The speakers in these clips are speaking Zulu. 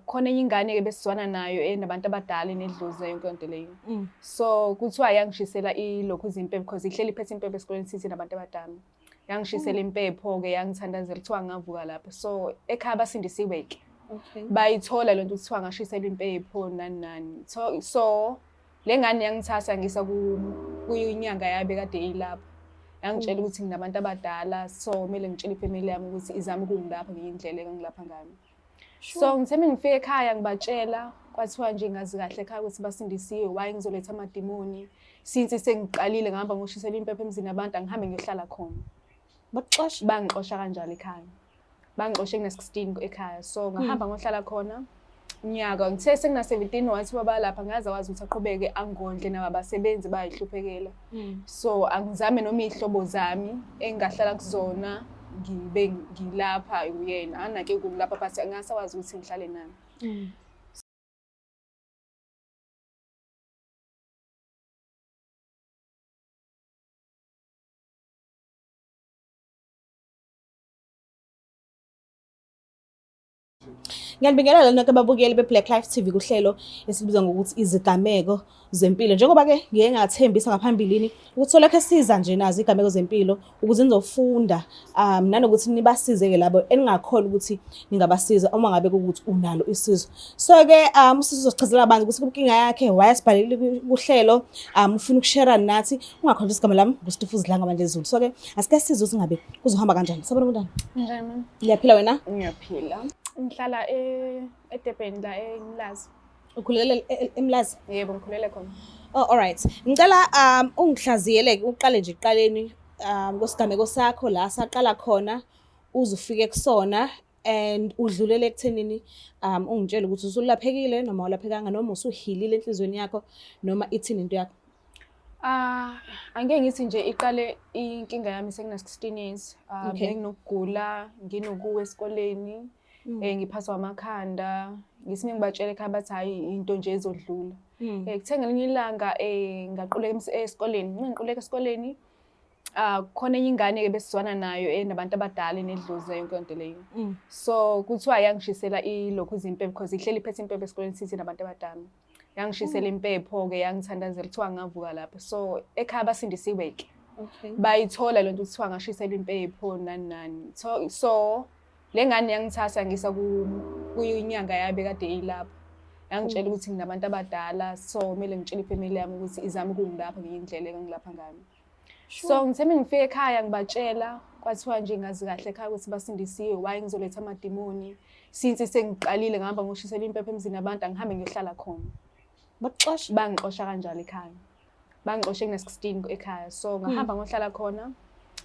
Khona enye ingane-ke besizwana nayo enabantu abadala enedlozi nayo yonke yonto leyo. So kuthiwa yangishisela ilokhu impepho because ihleli iphethe impepho esikoleni sithi nabantu abadala. Yangishisela impepho-ke yangithandazela kuthiwa ngavuka lapho. So ekhaya basindisiwe-ke. Bayithola lento kuthiwa ngashiselwa impepho nani nani. So le ngane yangithatha ngisa kuyinyanga yabe kade ilapho. Yangitshela ukuthi nginabantu abadala so kumele ngitshele ifamily yami ukuthi izame ukungilapha ngiyindlela engilapha ngayo. So ngithe ngifike ekhaya ngibatshela kwathiwa nje ngazi kahle ekhaya ukuthi basindisiwe why ngizoletha amadimoni since sengiqalile ngihamba ngoshisela impepho emzini abantu angihambe ngiyohlala khona. Bangixosha kanjalo ekhaya. Bangixoshe ngina-16 ekhaya. So ngahamba ngohlala khona unyaka ngithe sengina 17 wathi baba lapha ngaze wazi ukuthi aqhubeke angondle nabo abasebenzi bayihluphekela. So angizame noma izihlobo zami engahlala kuzona ngibe ngilapha uyena anake kulapha but angasawazi ukuthi ngihlale nami. Ngiyabingelela lonke ababukeli beBlack Life TV kuhlelo esibiza ngokuthi izigameko zempilo. Njengoba-ke ngike ngathembisa ngaphambilini ukuthi solokho siza nje nazo izigameko zempilo ukuze nizofunda nanokuthi nibasize-ke labo eningakhona ukuthi ningabasiza uma ngabe kukuthi unalo isizo. So-ke usizo sichazela abantu ukuthi inkinga yakhe wayesibhalile kuhlelo ufuna ukushare nathi ungakhohlwa igama lami nguStifu Zilanga manje Zulu. So-ke asike size ukuthi ngabe kuzohamba kanjani. Sabona mntana? Njani mama? Ngiyaphila wena? Ngiyaphila. Ngihlala eDurban la eMlazi. Ukhulele eMlazi? Yebo ngikhulele khona. Oh alright. Ngicela ungihlaziyele uqale nje eqaleni kwesigameko sakho la saqala khona uzufike kusona and udlulele ekuthenini ungitshela ukuthi usulaphekile noma awulaphekanga noma usuhilile enhlizweni yakho noma ithini into yakho. Angeke ngithi nje iqale inkinga yami sengina 16 years. Nginokugula, nginokuwa esikoleni. Ngiphathwa amakhanda ngesinye ngibatshela ekhaya bathi hayi into nje ezodlula. Kuthe ngelinye ilanga ngaquleka esikoleni. Ngiquleka esikoleni khona enye ingane-ke besizwana nayo enabantu abadala enedlozi nayo yonke yonto leyo. So kuthiwa yangishisela ilokhu impepho because ihleli iphethe impepho esikoleni sithi nabantu abadala. Yangishisela impepho-ke yangithandazela kuthiwa ngavuka lapho. So ekhaya basindisiwe-ke. Bayithola lento kuthiwa ngashiselwa impepho nani nani. So le ngane yangithatha ngisa kuyinyanga yabe kade ilapho. Yangitshela ukuthi nginabantu abadala so kumele ngitshele ifamily yami ukuthi izame ukungilapha ngiyindlela engilapha ngayo. So ngithe ngifike ekhaya ngibatshela kwathiwa nje ngazi kahle ekhaya ukuthi basindisiwe why ngizoletha amadimoni since sengiqalile ngihamba ngoshisela impepho emzini abantu angihambe ngiyohlala khona. Bangixosha kanjalo ekhaya. Bangixoshe ngina-16 ekhaya. So ngahamba ngohlala khona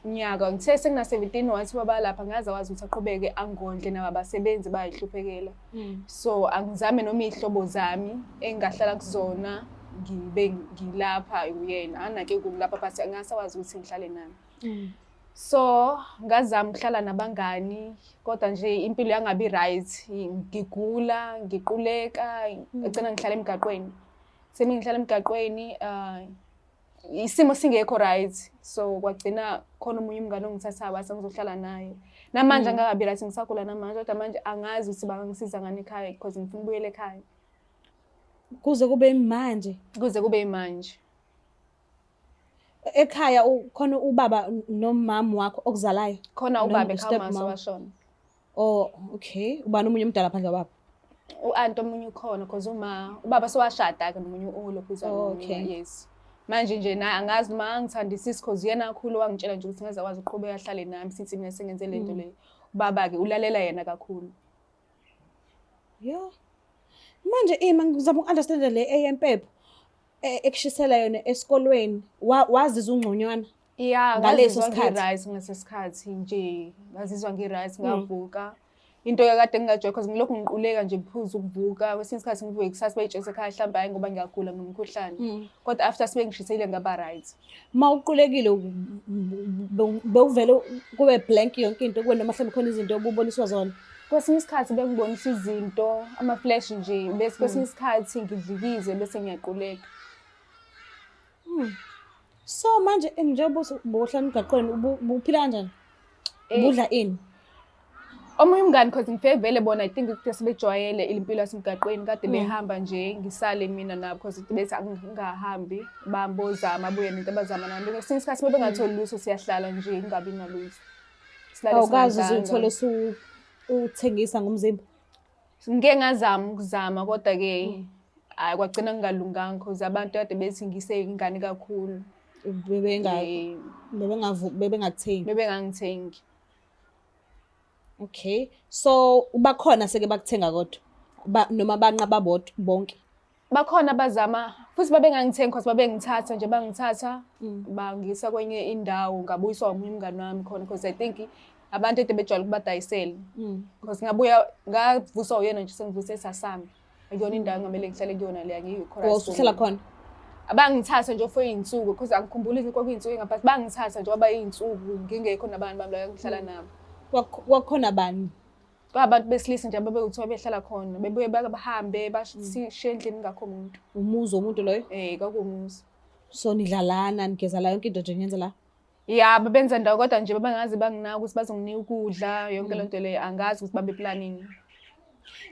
unyaka ngithe sengina 17 wathi baba lapha ngaze wazi ukuthi aqhubeke angondle nabo abasebenzi bayihluphekela. So angizame noma izihlobo zami engahlala kuzona ngibe ngilapha uyena anake kulapha but angasawazi ukuthi ngihlale nami. So ngazama ukuhlala nabangani kodwa nje impilo yangabi right ngigula ngiquleka egcina ngihlala emgaqweni. Sengihlala emgaqweni isimo singekho right. So kwagcina khona umunye umngane ongithathayo wathi ngizohlala naye. Namanje angakabi right ngisagula namanje kodwa manje angazi ukuthi bangangisiza ngani ekhaya because ngifuna ukubuyela ekhaya. Kuze kube manje. Kuze kube manje. Ekhaya khona ubaba nomama wakho okuzalayo? Khona ubaba ekhaya mase washona. Oh okay. Ubani umunye umdala phandle kwababa? U-aunt omunye ukhona because ubaba sewashada ke nomunye ulokuzana. Yes. Manje nje naye angazi noma angithandisisi because yena kakhulu wangitshela nje ukuthi ngeze wazi uqhubeka ahlale nami since mina sengenze lento le. Ubaba-ke ulalela yena kakhulu. Yo. Manje ngizama uku-understand le eyempepho ekushisela yona esikolweni wazizwa ungconywana? Yeah, ngaleso sikhathi ngesikhathi nje ngazizwa ngi-right ngavuka. Into yakade ngingajoy because ngilokhu ngiquleka nje kuphuza ukuvuka kwesinye isikhathi ngivuke kusasa bayitshesa ekhaya mhlawumbe hayi ngoba ngiyagula ngomkhuhlane kodwa after sebengishisile ngaba right. Mawuqulekile bewuvele kube blank yonke into kuwena mhlawumbe khona izinto obuboniswa zona? Kwesinye isikhathi bengibonisa izinto ama-flash nje bese kwesinye isikhathi ngidlikize bese ngiyaquleka. So manje njengoba bohlala emgaqweni ubuphila kanjani? Ubudla ini? Omunye umngani cause ngifike vele bona I think ukuthi sebejwayele impilo yasemgaqweni kade behamba nje ngisale mina nabo cause bese angingahambi bambozama abuye nento abazama nami. Ngesinye isikhathi bengatholi lutho siyahlala nje ingabi nalutho. Awukazi uthole uthengisa ngomzimba. Ngike ngazama ukuzama kodwa-ke hayi kwagcina kungalunganga cause abantu kade bethi ngiseyingane kakhulu. Bebengangithengi. Okay. So bakhona seke bakuthenga kodwa noma banqaba bonke. Bakhona abazama futhi babengangithengi cause babengithatha nje bangithatha bangisa kwenye indawo ngabuyiswa omunye umngani wami khona cause I think abantu ede bejwayele ukubadayisela. Cause ngavuswa uyena nje sengivuse esasami. Akuyona indawo engamele ngihlale kuyona leya ngiyikhona. Uhlala khona. Abangithatha nje for iy'nsuku cause angikhumbuli ukuthi kwakuyinsuku engaphansi bangithatha nje kwaba iy'nsuku ngingekho nabantu bami la ngihlala nabo. Kwakhona bani? Kwabantu besilisa nje ababekuthiwa behlala khona bebuye bahambe bashiye endlini ngakho umuntu. Umuzi womuntu loyo? Kwakuwumuzi. So nidlalana nigeza la yonke into nje niyenza la? Ya babenza ndawo kodwa nje babangazi banginaka ukuthi bazonginika ukudla yonke lento leyo angazi ukuthi babe planning.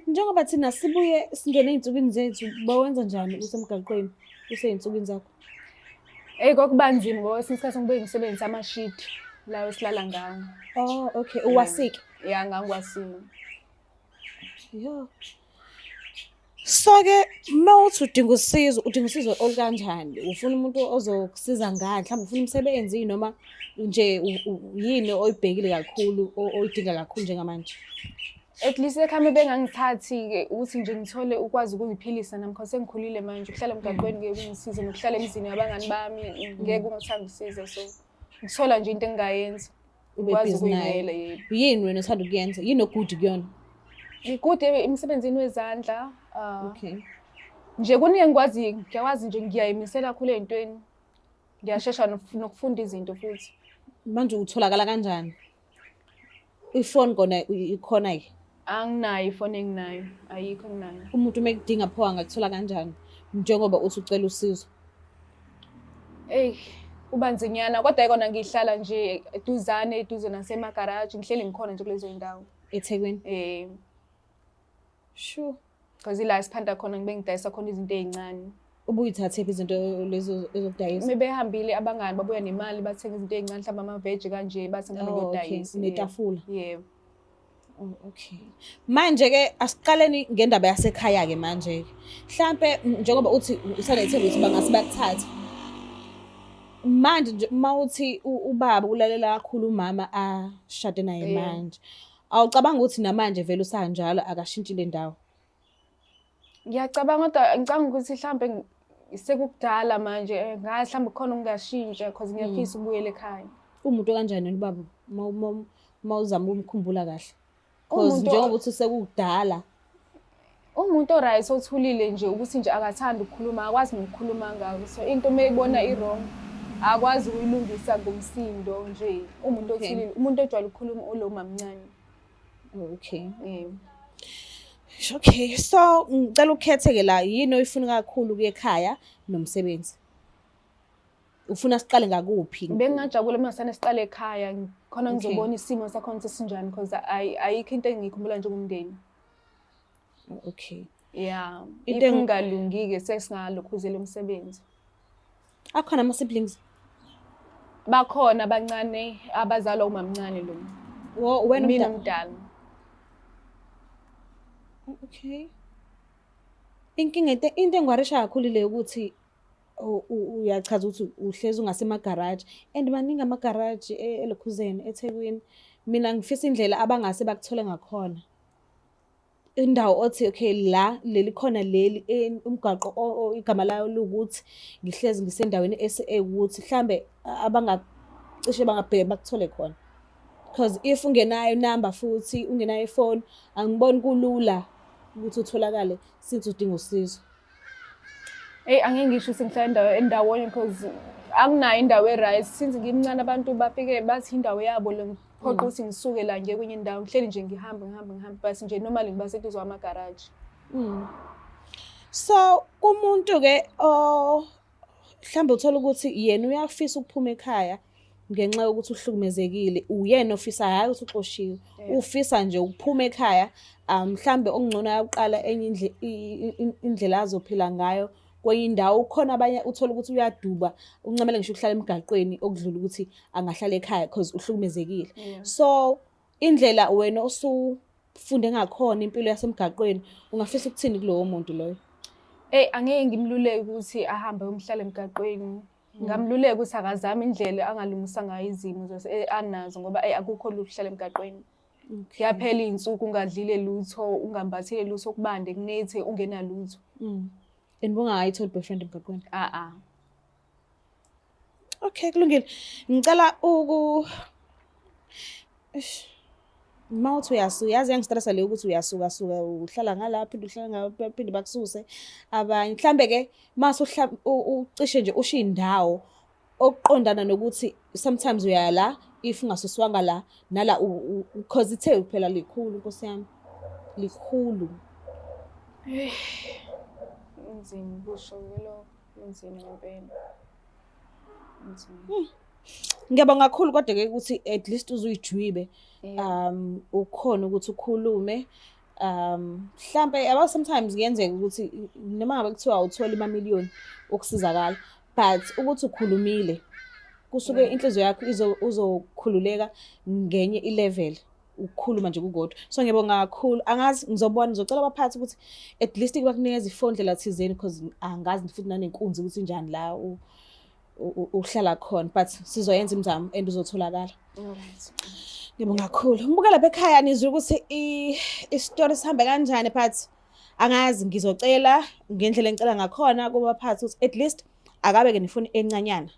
Njengoba thina sibuye singene ey'nsukwini zethu bawenza njani usemgaqweni usey'nsukwini zakho? Kwakubanzima ngoba esinye isikhathi ngibuye ngisebenzisa ama-sheet lawa esilala ngawo. Oh okay, uwasike? Ya ngangiwasile. Yo. So-ke mawuthi udinga usizo olukanjani? Ufuna umuntu ozokusiza ngani? Mhlawumbe ufuna umsebenzi noma nje yini oyibhekile kakhulu oyidinga kakhulu njengamanje? At least ekhaya bengangithathi-ke ukuthi nje ngithole ukwazi ukuziphilisa nami cause sengikhulile manje ukuhlala emgaqweni-ke kungisize nokuhlala emzini yabangani bami ngeke kungithambisize so ngithola nje into engingayenza ukwazi ukuyimela yebo. Yini wena othanda ukuyenza? Yini okude kuyona? Ngikude emsebenzini wezandla. Okay. Nje kuningi ngiyakwazi nje ngiyayimisela kakhulu ey'ntweni. Ngiyashesha nokufunda izinto futhi. Manje utholakala kanjani? Ifoni kona ikhona-ke? Anginayo ifoni enginayo, ayikho enginayo. Umuntu uma ekudinga pho angakuthola kanjani njengoba uthi ucela usizo? Kuba nzinyana kodwa kona ngihlala nje eduze nasemagaraji ngihleli ngikhona nje kulezo y'ndawo. eThekwini? Sure. Cause ila esiphanda khona ngibe ngidayisa khona izinto ey'ncane. Ubuyithathephi izinto lezo ezokudayisa? Mebehambile abangani babuya nemali bathenga izinto ey'ncane mhlawumbe amaveji kanje bathi ngihambe ngiyodayisa. Netafula? Yebo. Okay. Manje-ke asiqaleni ngendaba yasekhaya-ke manje-ke. Mhlampe njengoba uthi usanethemba ukuthi bangase bakuthathe. Manje nje mawuthi ubaba ulalela kakhulu umama ashade naye manje. Awucabanga ukuthi namanje vele usanjalo akashintshile indawo? Ngiyacabanga kodwa ngicabanga ukuthi mhlambe sekukudala manje ngazi mhlambe khona okungashintsha cause ngiyafisa ukubuyela ekhaya. Umuntu kanjani wena ubaba mawuzama ukumkhumbula kahle? Cause njengoba uthi sekukudala. Umuntu oright othulile nje ukuthi nje akathanda ukukhuluma akwazi nokukhuluma ngako. So into mayibona i-wrong akwazi ukuyilungisa ngomsindo nje. Umuntu othulile, umuntu ojwayele ukukhuluma oloma mncane. Okay. Yebo. Okay, so ngicela ukhethe-ke la yini oyifuna kakhulu kuyekhaya nomsebenzi? Ufuna siqale ngakuphi? Bengingajabula uma ngisane siqale ekhaya khona ngizobona isimo sakhona sesinjani cause ayikho into engiyikhumbula njengomndeni. Okay. Yeah. Into engalungi-ke sesingalokhuzela umsebenzi. Akhona ama-siblings? Bakhona abancane abazalwa umamncane lo. Wena mina mdala. Okay. Into engwarisha kakhulu le ukuthi uyachaza ukuthi uhlezi ungasemagaraji and maningi amagaraji eLokhuzeni eThekwini. Mina ngifisa indlela abangase bakuthole ngakhona. Indawo othi okay la leli khona leli umgaqo igama layo ukuthi ngihlezi ngisendaweni ukuthi mhlambe abangacishe bangabheke bakuthole khona. Because if ungenayo number futhi ungenayo ifoni angiboni kulula ukuthi utholakale since udinga usizo. Angeke ngisho sengihlala endawonye because anginayo indawo e-right since ngimncane abantu bafike bathi indawo yabo le phoqa ukuthi ngisuke la ngiye kwenye indawo ngihleli nje ngihamba basi nje normally ngiba seduze kwamagaraji. So kumuntu-ke mhlawumbe uthola ukuthi yena uyafisa ukuphuma ekhaya ngenxa yokuthi uhlukumezekile uyena ofisa hayi ukuthi uxoshiwe ufisa nje ukuphuma ekhaya mhlambe okungcono ayaqala enye indlela azophila ngayo kwenye indawo khona abanye uthola ukuthi uyaduba uncamela ngisho ukuhlala emgaqweni okudlula ukuthi angahlala ekhaya because uhlukumezekile so indlela wena osufunde ngakhona impilo yasemgaqweni ungafisa ukuthini kulowo muntu loyo angeke ngimluleke ukuthi ahambe umhlala emgaqweni ngamluleka ukuthi akazame indlela angalungisa ngayo izimo anazo ngoba akukho lula ukuhlala emgaqweni kuyaphela iy'nsuku ungadlile lutho ungambathile lutho kubande kunethe ungenalutho and bungakayitholi boyfriend emgaqweni okay kulungile ngicela mawuthi uyazi yangistressa leyo ukuthi uyasuka uhlala ngala uhlala ngala phinde bakususe abanye mhlambe-ke mase ucishe nje usho indawo okuqondana nokuthi sometimes uyala if ungasuswanga la nala because ithe phela likhulu Nkosi yami likhulu inzima kusho lo inzima ngempela ngiyabonga kakhulu kodwa-ke ukuthi at least uzuyijwibe ukhona ukuthi ukhulume mhlambe yabo sometimes kuyenzeka ukuthi noma ngabe kuthiwa awutholi imamiliyoni okusizakala but ukuthi ukhulumile kusuke inhliziyo yakho uzokhululeka ngenye ilevel ukukhuluma nje kukodwa so ngiyabonga kakhulu angazi ngizocela abaphathi ukuthi at least bakunikeza ifondlela thizeni because angazi futhi nanenkunzi ukuthi njani la uhlala khona but sizoyenza imizamo and uzotholakala ngiyabonga kakhulu umbuka lapha ekhaya nizwe ukuthi i-story sihambe kanjani but angazi ngizocela ngendlela engicela ngakhona kubaphathi ukuthi at least akabe-ke nefoni encanyana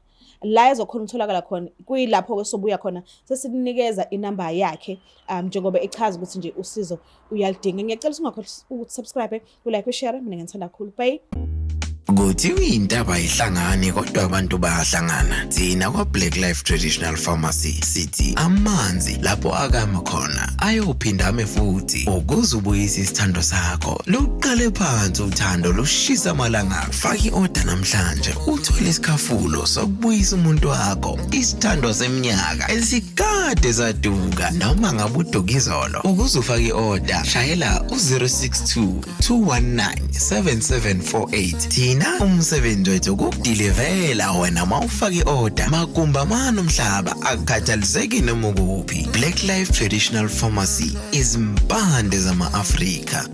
la ezokhona ukutholakala khona kuyilapho-ke sobuya khona sesinikeza inamba yakhe njengoba echaza ukuthi nje usizo uyalidinga ngiyacela singakhohlwa ukuthi subscribe ulike ushare mina ngithanda kakhulu bye Kuthiwa intaba ayihlangani kodwa abantu bayahlangana. Thina kwa Black Life Traditional Pharmacy sithi amanzi lapho akama khona ayophinda ame futhi ukuze ubuyise isithando sakho. Luqale phansi uthando lushisa amalanga. Faki order namhlanje uthole isikhafulo sokubuyisa umuntu wakho. Isithando seminyaka esikade saduka noma ngabe udokizolo. Ukuze ufake order shayela u062 219 7748. Umsebenzi wethu ukudilivela wena mawufaka i-order makumba manomhlaba akukhathaliseki noma ukuphi. Black Life Traditional Pharmacy izimpande zama-Afrika.